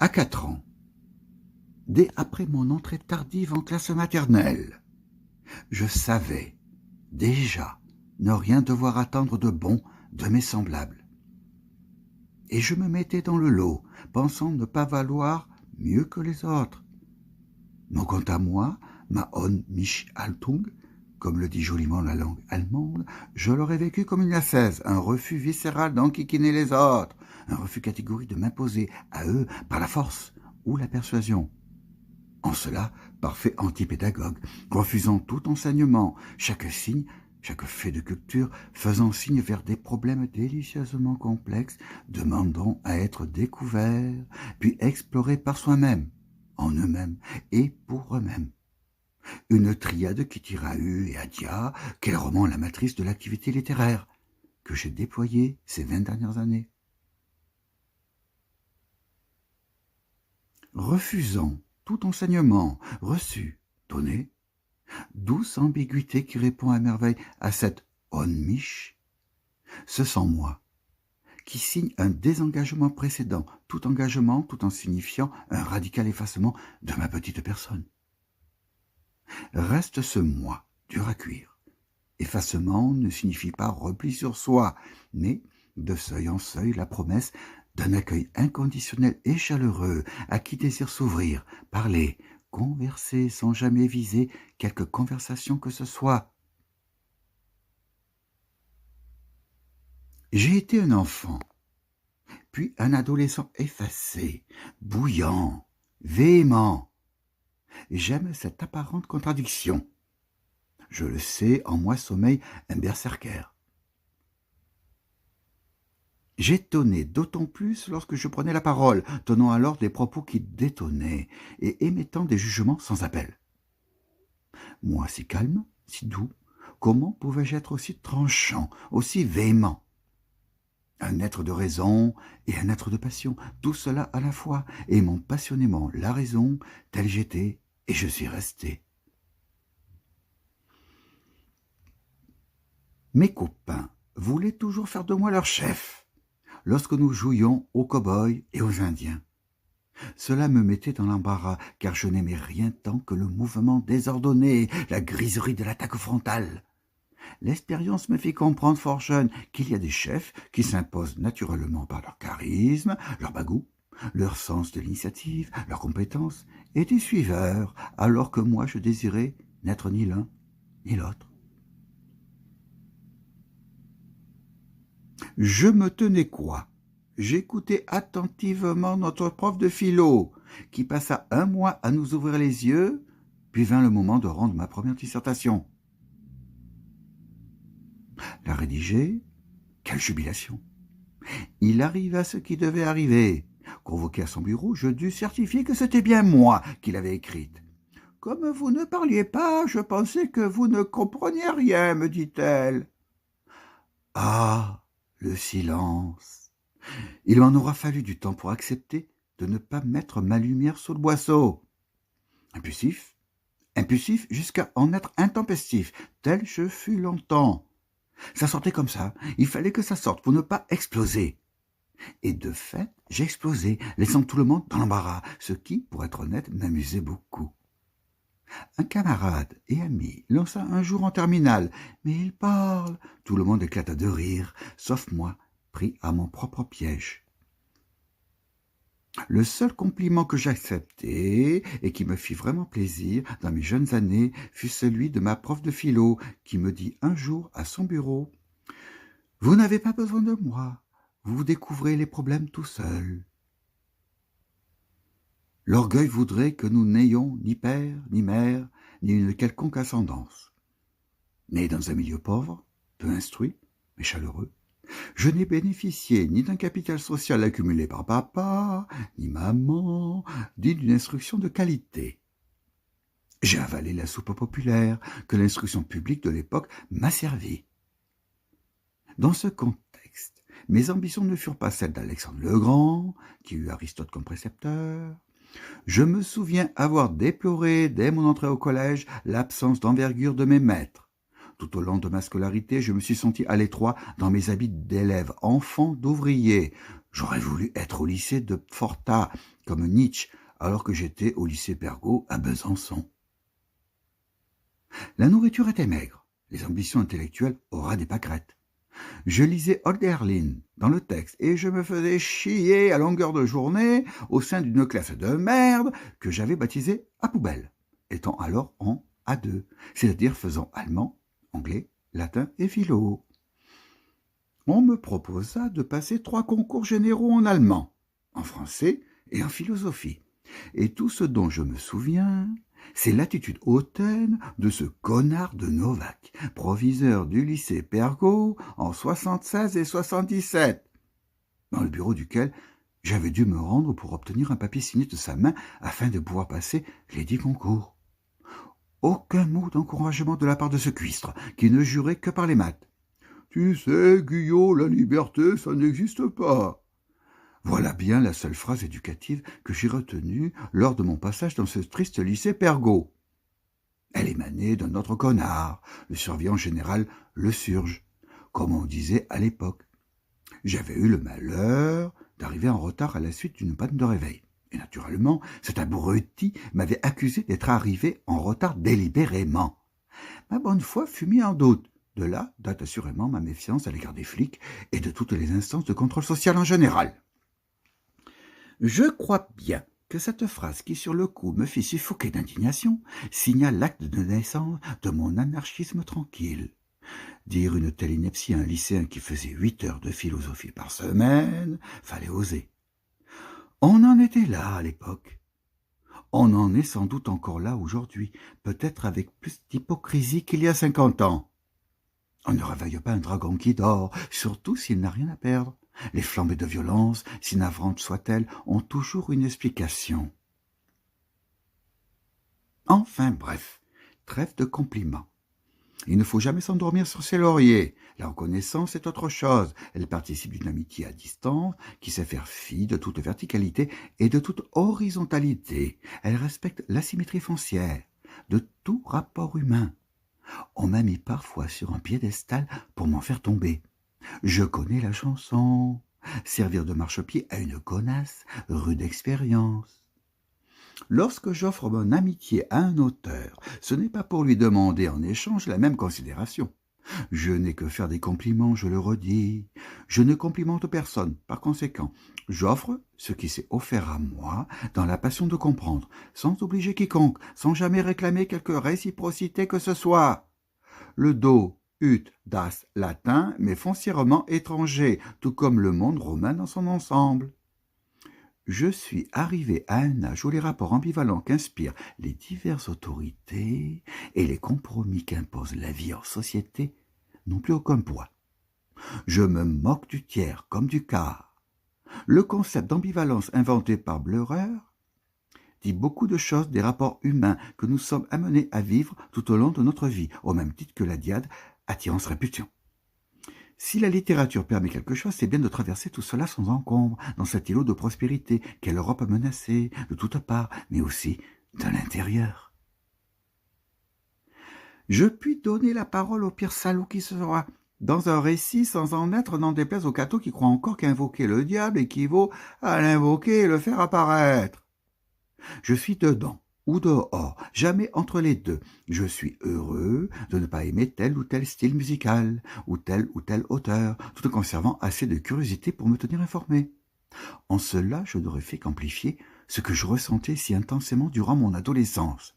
À 4 ans, dès après mon entrée tardive en classe maternelle, je savais, déjà, ne rien devoir attendre de bon de mes semblables. Et je me mettais dans le lot, pensant ne pas valoir mieux que les autres. Non, quant à moi, ma Onmischhaltung, comme le dit joliment la langue allemande, je l'aurais vécu comme une ascèse, un refus viscéral d'enquiquiner les autres, un refus catégorique de m'imposer à eux par la force ou la persuasion. En cela, parfait antipédagogue, refusant tout enseignement, chaque signe, chaque fait de culture, faisant signe vers des problèmes délicieusement complexes, demandant à être découverts, puis explorés par soi-même, en eux-mêmes et pour eux-mêmes. Une triade qui tire à U et à Dia, quel roman la matrice de l'activité littéraire, que j'ai déployée ces 20 dernières années. Refusant tout enseignement reçu, donné, douce ambiguïté qui répond à merveille à cette Onmisch, ce sans moi, qui signe un désengagement précédent, tout engagement tout en signifiant un radical effacement de ma petite personne. Reste ce moi, dur à cuire. Effacement ne signifie pas repli sur soi, mais, de seuil en seuil, la promesse d'un accueil inconditionnel et chaleureux à qui désire s'ouvrir, parler, converser sans jamais viser quelque conversation que ce soit. J'ai été un enfant, puis un adolescent effacé, bouillant, véhément. J'aime cette apparente contradiction. Je le sais, en moi sommeille un berserker. J'étonnais d'autant plus lorsque je prenais la parole, tenant alors des propos qui détonnaient et émettant des jugements sans appel. Moi si calme, si doux, comment pouvais-je être aussi tranchant, aussi véhément? Un être de raison et un être de passion, tout cela à la fois, aimant passionnément la raison, tel j'étais, et je suis resté. Mes copains voulaient toujours faire de moi leur chef, lorsque nous jouions aux cow-boys et aux indiens. Cela me mettait dans l'embarras, car je n'aimais rien tant que le mouvement désordonné, la griserie de l'attaque frontale. L'expérience me fit comprendre fort jeune qu'il y a des chefs qui s'imposent naturellement par leur charisme, leur bagou, leur sens de l'initiative, leur compétence, et des suiveurs, alors que moi je désirais n'être ni l'un ni l'autre. Je me tenais quoi? J'écoutais attentivement notre prof de philo, qui passa 1 mois à nous ouvrir les yeux, puis vint le moment de rendre ma première dissertation. La rédiger, quelle jubilation! Il arriva ce qui devait arriver. Convoqué à son bureau, je dus certifier que c'était bien moi qui l'avais écrite. « Comme vous ne parliez pas, je pensais que vous ne compreniez rien, me dit-elle. » Ah, le silence! Il m'en aura fallu du temps pour accepter de ne pas mettre ma lumière sous le boisseau. Impulsif jusqu'à en être intempestif, tel je fus longtemps. Ça sortait comme ça, il fallait que ça sorte pour ne pas exploser. Et de fait, j'explosais, laissant tout le monde dans l'embarras, ce qui, pour être honnête, m'amusait beaucoup. Un camarade et ami lança un jour en terminale « Mais il parle !» Tout le monde éclata de rire, sauf moi, pris à mon propre piège. Le seul compliment que j'acceptai et qui me fit vraiment plaisir dans mes jeunes années fut celui de ma prof de philo qui me dit un jour à son bureau « Vous n'avez pas besoin de moi, vous découvrez les problèmes tout seul. » L'orgueil voudrait que nous n'ayons ni père, ni mère, ni une quelconque ascendance. Né dans un milieu pauvre, peu instruit, mais chaleureux, je n'ai bénéficié ni d'un capital social accumulé par papa, ni maman, ni d'une instruction de qualité. J'ai avalé la soupe populaire que l'instruction publique de l'époque m'a servi. Dans ce contexte, mes ambitions ne furent pas celles d'Alexandre le Grand, qui eut Aristote comme précepteur. Je me souviens avoir déploré, dès mon entrée au collège, l'absence d'envergure de mes maîtres. Tout au long de ma scolarité, je me suis senti à l'étroit dans mes habits d'élève, enfant d'ouvrier. J'aurais voulu être au lycée de Pforta, comme Nietzsche, alors que j'étais au lycée Pergaud à Besançon. La nourriture était maigre, les ambitions intellectuelles au ras des pâquerettes. Je lisais Hölderlin dans le texte et je me faisais chier à longueur de journée au sein d'une classe de merde que j'avais baptisée à poubelle, étant alors en A2, c'est-à-dire faisant allemand, anglais, latin et philo. On me proposa de passer 3 concours généraux en allemand, en français et en philosophie. Et tout ce dont je me souviens, c'est l'attitude hautaine de ce connard de Novak, proviseur du lycée Pergaud en 76 et 77, dans le bureau duquel j'avais dû me rendre pour obtenir un papier signé de sa main afin de pouvoir passer les 10 concours. Aucun mot d'encouragement de la part de ce cuistre, qui ne jurait que par les maths. « Tu sais, Guyot, la liberté, ça n'existe pas. » Voilà bien la seule phrase éducative que j'ai retenue lors de mon passage dans ce triste lycée Pergaud. Elle émanait d'un autre connard, le surveillant général Le Surge, comme on disait à l'époque. J'avais eu le malheur d'arriver en retard à la suite d'une panne de réveil. Et naturellement, cet abruti m'avait accusé d'être arrivé en retard délibérément. Ma bonne foi fut mise en doute. De là date assurément ma méfiance à l'égard des flics et de toutes les instances de contrôle social en général. Je crois bien que cette phrase qui sur le coup me fit suffoquer d'indignation signale l'acte de naissance de mon anarchisme tranquille. Dire une telle ineptie à un lycéen qui faisait 8 heures de philosophie par semaine, fallait oser. On en était là à l'époque. On en est sans doute encore là aujourd'hui, peut-être avec plus d'hypocrisie qu'il y a 50 ans. On ne réveille pas un dragon qui dort, surtout s'il n'a rien à perdre. Les flambées de violence, si navrantes soient-elles, ont toujours une explication. Enfin bref, trêve de compliments. Il ne faut jamais s'endormir sur ses lauriers. La reconnaissance est autre chose. Elle participe d'une amitié à distance qui sait faire fi de toute verticalité et de toute horizontalité. Elle respecte l'asymétrie foncière de tout rapport humain. On m'a mis parfois sur un piédestal pour m'en faire tomber. Je connais la chanson. Servir de marchepied à une connasse, rude expérience. Lorsque j'offre mon amitié à un auteur, ce n'est pas pour lui demander en échange la même considération. Je n'ai que faire des compliments, je le redis. Je ne complimente personne, par conséquent. J'offre ce qui s'est offert à moi dans la passion de comprendre, sans obliger quiconque, sans jamais réclamer quelque réciprocité que ce soit. Le do, ut, das latin m'est foncièrement étranger, tout comme le monde romain dans son ensemble. Je suis arrivé à un âge où les rapports ambivalents qu'inspirent les diverses autorités et les compromis qu'impose la vie en société n'ont plus aucun poids. Je me moque du tiers comme du quart. Le concept d'ambivalence inventé par Bleurer dit beaucoup de choses des rapports humains que nous sommes amenés à vivre tout au long de notre vie, au même titre que la diade attirance-répulsion. Si la littérature permet quelque chose, c'est bien de traverser tout cela sans encombre, dans cet îlot de prospérité qu'est l'Europe menacée de toutes parts, mais aussi de l'intérieur. Je puis donner la parole au pire salaud qui sera dans un récit sans en être, n'en déplaise aux cathos qui croient encore qu'invoquer le diable équivaut à l'invoquer et le faire apparaître. Je suis dedans ou dehors, jamais entre les deux. Je suis heureux de ne pas aimer tel ou tel style musical, ou tel auteur, tout en conservant assez de curiosité pour me tenir informé. En cela, je n'aurais fait qu'amplifier ce que je ressentais si intensément durant mon adolescence.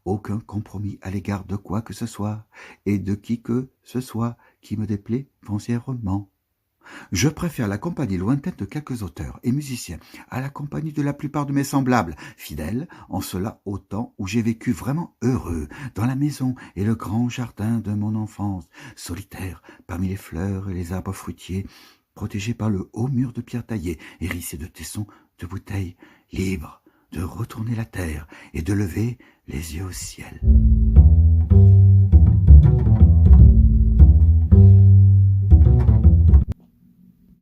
Aucun compromis à l'égard de quoi que ce soit, et de qui que ce soit qui me déplaît foncièrement. Je préfère la compagnie lointaine de quelques auteurs et musiciens à la compagnie de la plupart de mes semblables, fidèles en cela au temps où j'ai vécu vraiment heureux, dans la maison et le grand jardin de mon enfance, solitaire parmi les fleurs et les arbres fruitiers, protégé par le haut mur de pierre taillée, hérissé de tessons, de bouteilles, libre de retourner la terre et de lever les yeux au ciel.